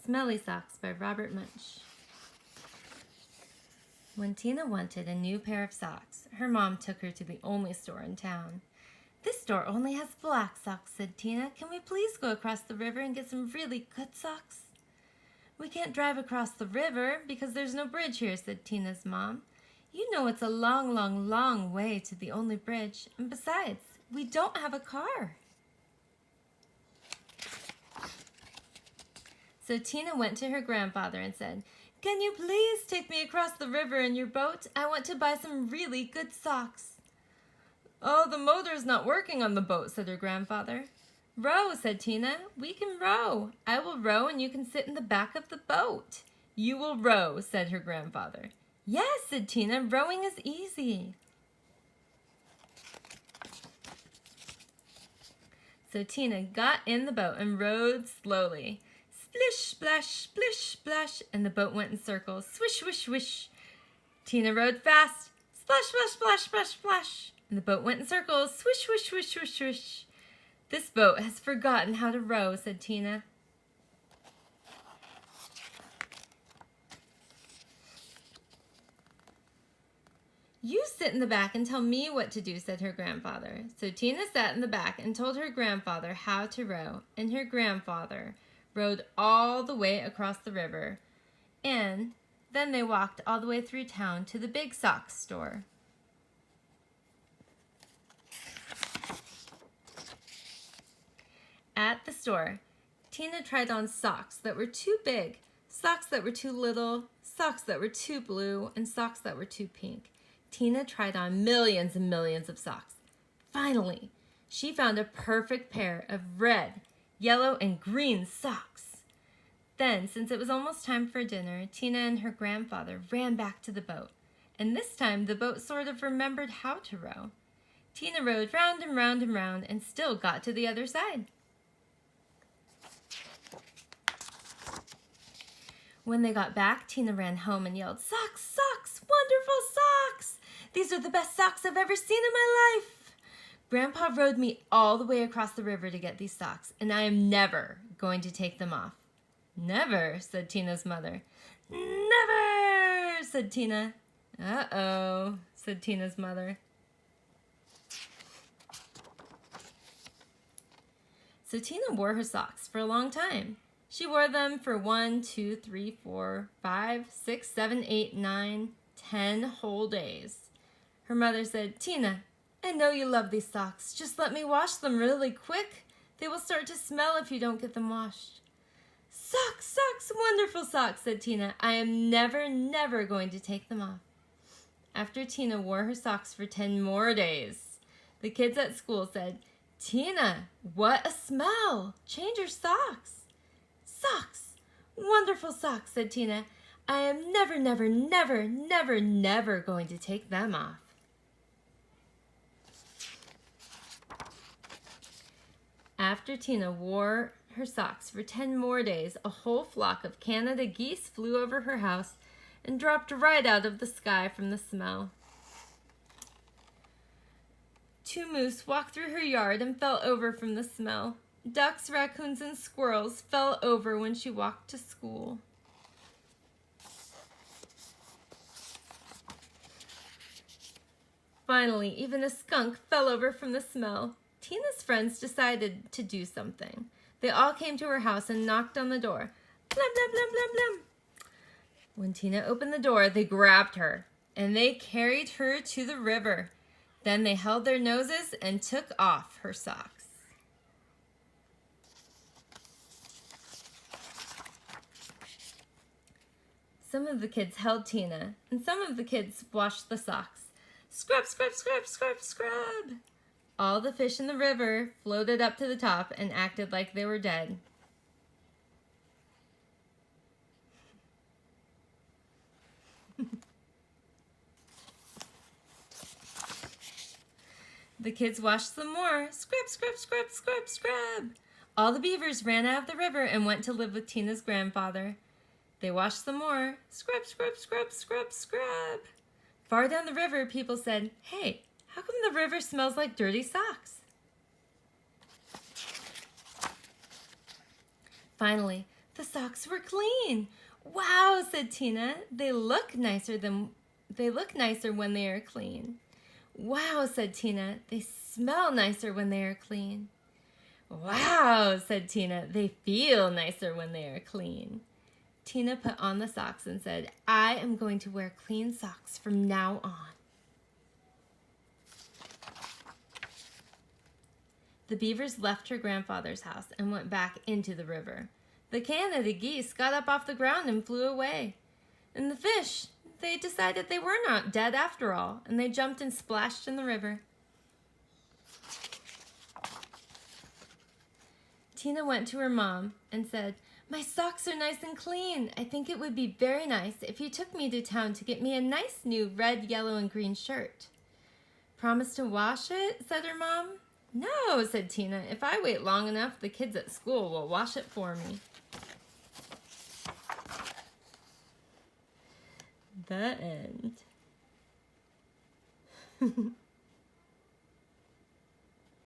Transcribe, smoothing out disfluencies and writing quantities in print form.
Smelly Socks by Robert Munsch. When Tina wanted a new pair of socks, her mom took her to the only store in town. "This store only has black socks," said Tina. "Can we please go across the river and get some really good socks?" "We can't drive across the river because there's no bridge here," said Tina's mom. "You know it's a long, long, long way to the only bridge. And besides, we don't have a car." So Tina went to her grandfather and said, "Can you please take me across the river in your boat? I want to buy some really good socks." "Oh, the motor's not working on the boat," said her grandfather. "Row," said Tina. "We can row. I will row and you can sit in the back of the boat." "You will row," said her grandfather. "Yes," said Tina. "Rowing is easy." So Tina got in the boat and rowed slowly. Splish, splash, splish, splash, and the boat went in circles. Swish, swish, swish. Tina rowed fast. Splash, splash, splash, splash, splash. And the boat went in circles. Swish, swish, swish, swish, swish. "This boat has forgotten how to row," said Tina. "You sit in the back and tell me what to do," said her grandfather. So Tina sat in the back and told her grandfather how to row, and her grandfather rowed all the way across the river, and then they walked all the way through town to the big sock store. At the store, Tina tried on socks that were too big, socks that were too little, socks that were too blue, and socks that were too pink. Tina tried on millions and millions of socks. Finally, she found a perfect pair of red, yellow, and green socks. Then, since it was almost time for dinner, Tina and her grandfather ran back to the boat. And this time, the boat sort of remembered how to row. Tina rowed round and round and round and still got to the other side. When they got back, Tina ran home and yelled, "Socks, socks, wonderful socks! These are the best socks I've ever seen in my life! Grandpa rowed me all the way across the river to get these socks, and I am never going to take them off." "Never?" said Tina's mother. "Never!" said Tina. "Uh-oh," said Tina's mother. So Tina wore her socks for a long time. She wore them for 1, 2, 3, 4, 5, 6, 7, 8, 9, 10 whole days. Her mother said, "Tina, I know you love these socks. Just let me wash them really quick. They will start to smell if you don't get them washed." "Socks, socks, wonderful socks," said Tina. "I am never, never going to take them off." After Tina wore her socks for 10 more days, the kids at school said, "Tina, what a smell! Change your socks." "Socks, wonderful socks," said Tina. "I am never, never, never, never, never going to take them off." After Tina wore her socks for 10 more days, a whole flock of Canada geese flew over her house and dropped right out of the sky from the smell. 2 moose walked through her yard and fell over from the smell. Ducks, raccoons, and squirrels fell over when she walked to school. Finally, even a skunk fell over from the smell. Tina's friends decided to do something. They all came to her house and knocked on the door. Blum, blum, blum, blum, blum. When Tina opened the door, they grabbed her, and they carried her to the river. Then they held their noses and took off her socks. Some of the kids held Tina, and some of the kids washed the socks. Scrub, scrub, scrub, scrub, scrub. All the fish in the river floated up to the top and acted like they were dead. The kids washed some more. Scrub, scrub, scrub, scrub, scrub. All the beavers ran out of the river and went to live with Tina's grandfather. They washed some more. Scrub, scrub, scrub, scrub, scrub. Far down the river, people said, "Hey, how come the river smells like dirty socks?" Finally, The socks were clean. Wow, said Tina. They look nicer when they are clean. Wow, said Tina. They smell nicer when they are clean. Wow, said Tina. They feel nicer when they are clean. Tina put on the socks and said, I am going to wear clean socks from now on. The beavers left her grandfather's house and went back into the river. The Canada geese got up off the ground and flew away. And the fish, they decided they were not dead after all, and they jumped and splashed in the river. Tina went to her mom and said, My socks are nice and clean. I think it would be very nice if you took me to town to get me a nice new red, yellow, and green shirt. Promise to wash it? Said her mom. No, said Tina. If I wait long enough, the kids at school will wash it for me. The end.